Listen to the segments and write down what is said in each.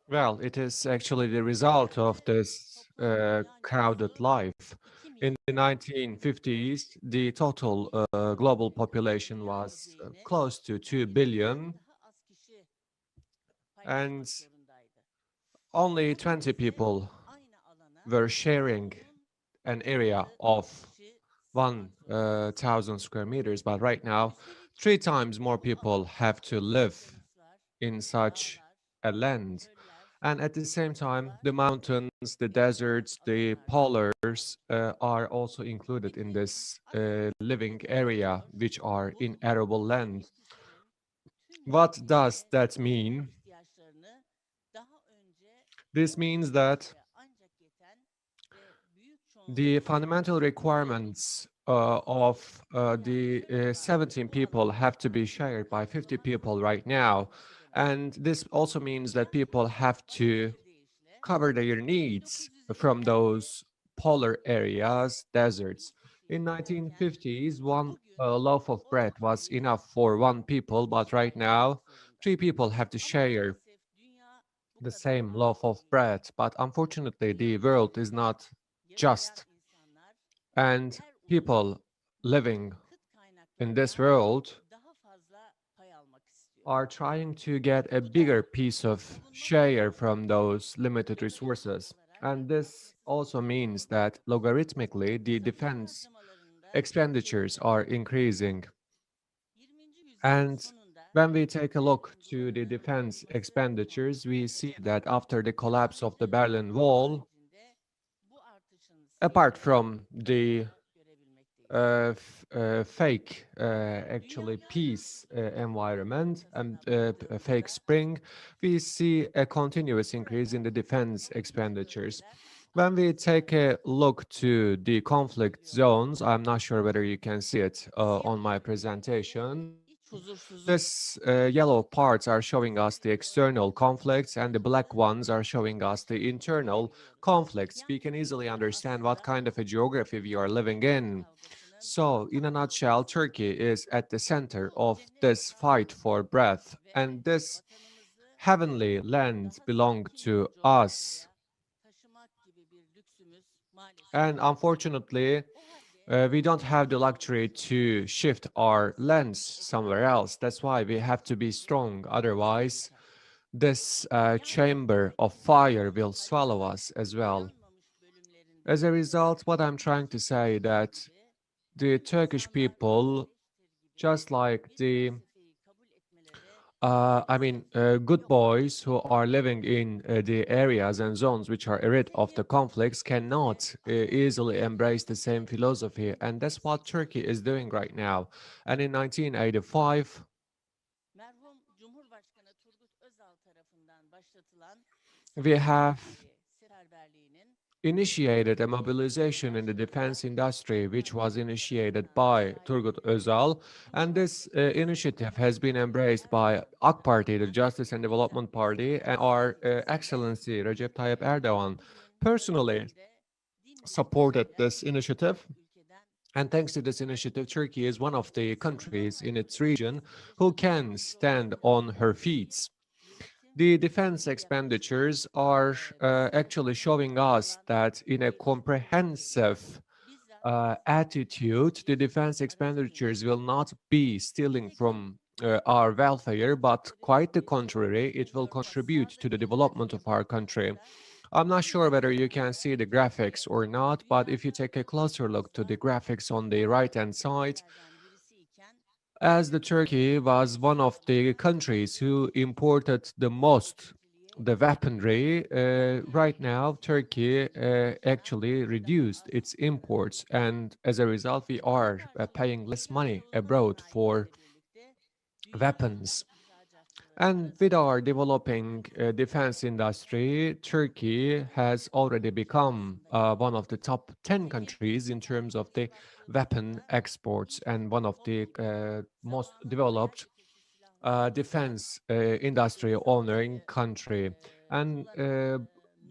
Well, it is actually the result of this crowded life. In the 1950s, the total global population was close to 2 billion, and only 20 people were sharing an area of 1,000 square meters. But right now, three times more people have to live in such a land. And at the same time, the mountains, the deserts, the polars are also included in this living area, which are in arable land. What does that mean? This means that the fundamental requirements of the 17 people have to be shared by 50 people right now. And this also means that people have to cover their needs from those polar areas, deserts. In 1950s, one loaf of bread was enough for one people, but right now, three people have to share the same loaf of bread. But unfortunately, the world is not just, and people living in this world are trying to get a bigger piece of share from those limited resources. And this also means that logarithmically, the defense expenditures are increasing. And when we take a look to the defense expenditures, we see that after the collapse of the Berlin Wall, apart from the fake, actually peace environment and a fake spring, we see a continuous increase in the defense expenditures. When we take a look to the conflict zones, I'm not sure whether you can see it on my presentation. This yellow parts are showing us the external conflicts, and the black ones are showing us the internal conflicts. We can easily understand what kind of a geography we are living in. So, in a nutshell, Turkey is at the center of this fight for breath, and this heavenly land belongs to us. And unfortunately, we don't have the luxury to shift our lens somewhere else. That's why we have to be strong. Otherwise, this chamber of fire will swallow us as well. As a result, what I'm trying to say that the Turkish people, just like the good boys who are living in the areas and zones which are rid of the conflicts cannot easily embrace the same philosophy. And that's what Turkey is doing right now. And in 1985, we have initiated a mobilization in the defense industry, which was initiated by Turgut Özal, and this initiative has been embraced by AK Party, the Justice and Development Party, and our Excellency Recep Tayyip Erdogan personally supported this initiative. And thanks to this initiative, Turkey is one of the countries in its region who can stand on her feet. The defense expenditures are actually showing us that in a comprehensive attitude, the defense expenditures will not be stealing from our welfare, but quite the contrary, it will contribute to the development of our country. I'm not sure whether you can see the graphics or not, but if you take a closer look to the graphics on the right-hand side, as the Turkey was one of the countries who imported the most the weaponry, right now Turkey actually reduced its imports, and as a result, we are paying less money abroad for weapons. And with our developing defense industry, Turkey has already become one of the top 10 countries in terms of the weapon exports and one of the most developed defense industry owning country. And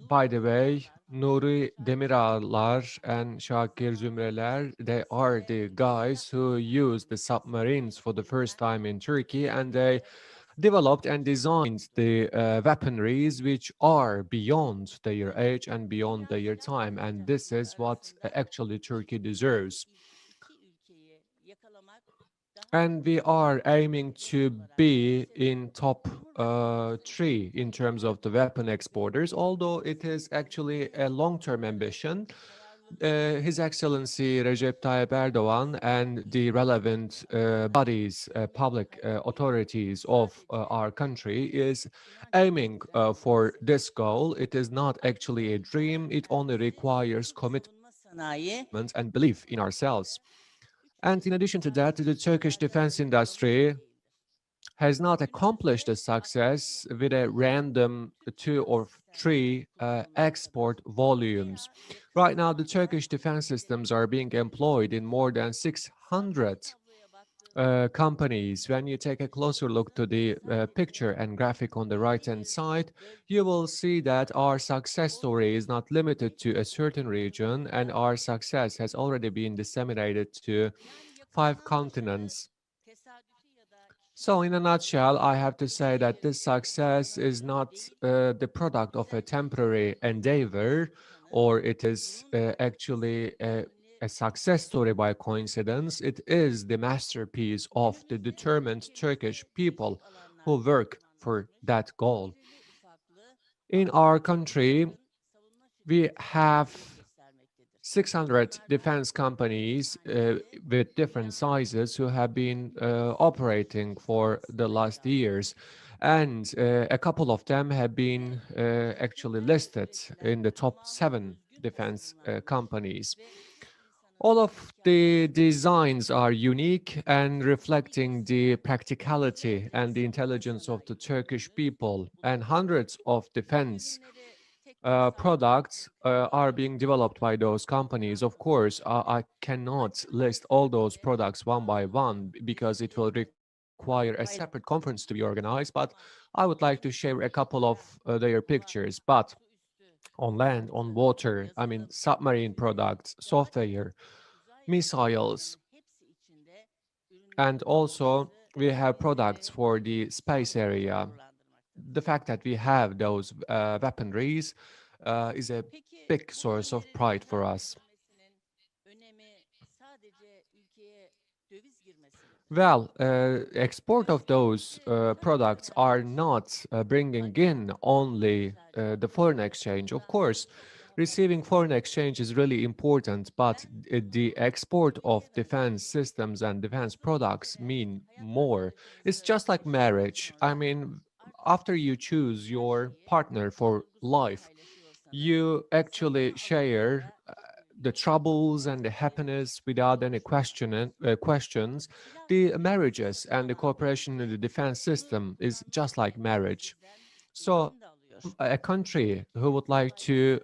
by the way, Nuri Demirallar and Shakir Zümreler, they are the guys who used the submarines for the first time in Turkey, and they developed and designed the weaponries which are beyond their age and beyond their time. And this is what actually Turkey deserves. And we are aiming to be in top three in terms of the weapon exporters, although it is actually a long-term ambition. His Excellency Recep Tayyip Erdogan and the relevant bodies, public authorities of our country is aiming for this goal. It is not actually a dream. It only requires commitment and belief in ourselves. And in addition to that, the Turkish defense industry has not accomplished the success with a random two or three export volumes. Right now, the Turkish defense systems are being employed in more than 600 companies. When you take a closer look to the picture and graphic on the right-hand side, you will see that our success story is not limited to a certain region, and our success has already been disseminated to 5 continents. So, in a nutshell, I have to say that this success is not the product of a temporary endeavor, or it is actually a success story by coincidence. It is the masterpiece of the determined Turkish people who work for that goal. In our country, we have 600 defense companies with different sizes who have been operating for the last years. And a couple of them have been actually listed in the top 7 defense companies. All of the designs are unique and reflecting the practicality and the intelligence of the Turkish people, and hundreds of defense products are being developed by those companies. Of course, I cannot list all those products one by one because it will require a separate conference to be organized, but I would like to share a couple of their pictures. But on land, on water, I mean, submarine products, software, missiles, and also we have products for the space area. The fact that we have those weaponries is a big source of pride for us. Well, export of those products are not bringing in only the foreign exchange. Of course, receiving foreign exchange is really important, but the export of defense systems and defense products mean more. It's just like marriage. I mean, after you choose your partner for life, you actually share the troubles and the happiness without any questions. The marriages and the cooperation in the defense system is just like marriage. So, a country who would like to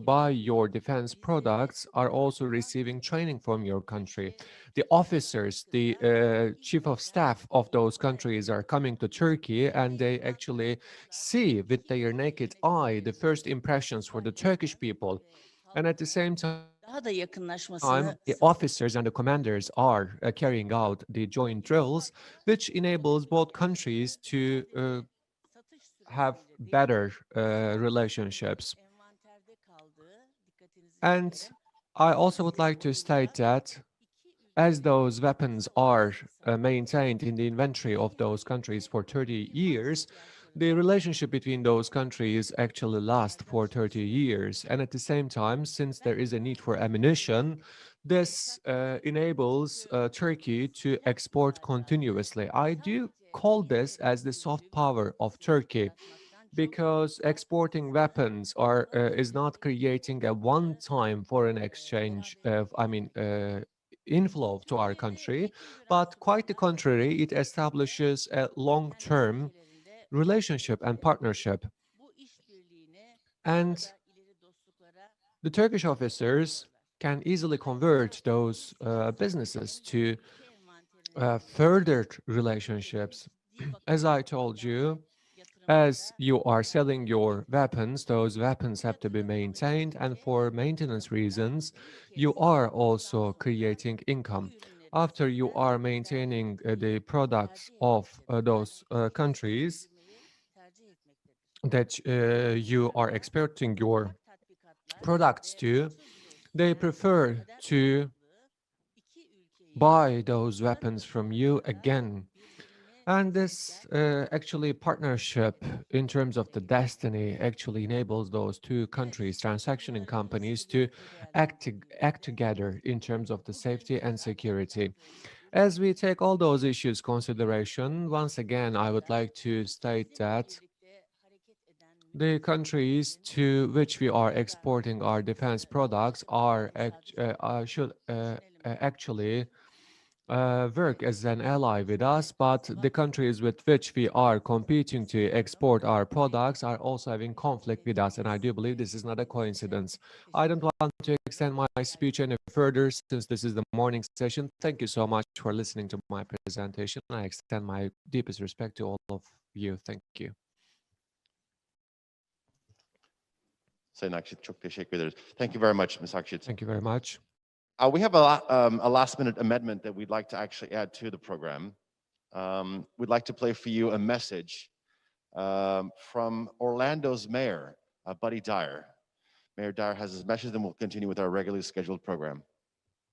buy your defense products are also receiving training from your country. The officers, the chief of staff of those countries are coming to Turkey, and they actually see with their naked eye the first impressions for the Turkish people. And at the same time, the officers and the commanders are carrying out the joint drills, which enables both countries to have better relationships. And I also would like to state that as those weapons are maintained in the inventory of those countries for 30 years, the relationship between those countries actually lasts for 30 years. And at the same time, since there is a need for ammunition, this enables Turkey to export continuously. I do call this as the soft power of Turkey because exporting weapons is not creating a one-time foreign exchange inflow to our country, but quite the contrary, it establishes a long-term relationship and partnership. And the Turkish officers can easily convert those businesses to further relationships. As I told you, as you are selling your weapons, those weapons have to be maintained, and for maintenance reasons, you are also creating income. after you are maintaining the products of those countries that you are exporting your products to, they prefer to buy those weapons from you again. And this actually partnership in terms of the destiny actually enables those two countries, transactioning companies, to act together in terms of the safety and security. As we take all those issues consideration, once again, I would like to state that the countries to which we are exporting our defense products should actually work as an ally with us, but the countries with which we are competing to export our products are also having conflict with us, and I do believe this is not a coincidence. I don't want to extend my speech any further since this is the morning session. Thank you so much for listening to my presentation. I extend my deepest respect to all of you. Thank you. Sayın Akşit, çok teşekkür ederiz. Thank you very much, Ms. Akşit. Thank you very much. We have a last-minute amendment that we'd like to actually add to the program. We'd like to play for you a message from Orlando's mayor, Buddy Dyer. Mayor Dyer has his message, and we'll continue with our regularly scheduled program.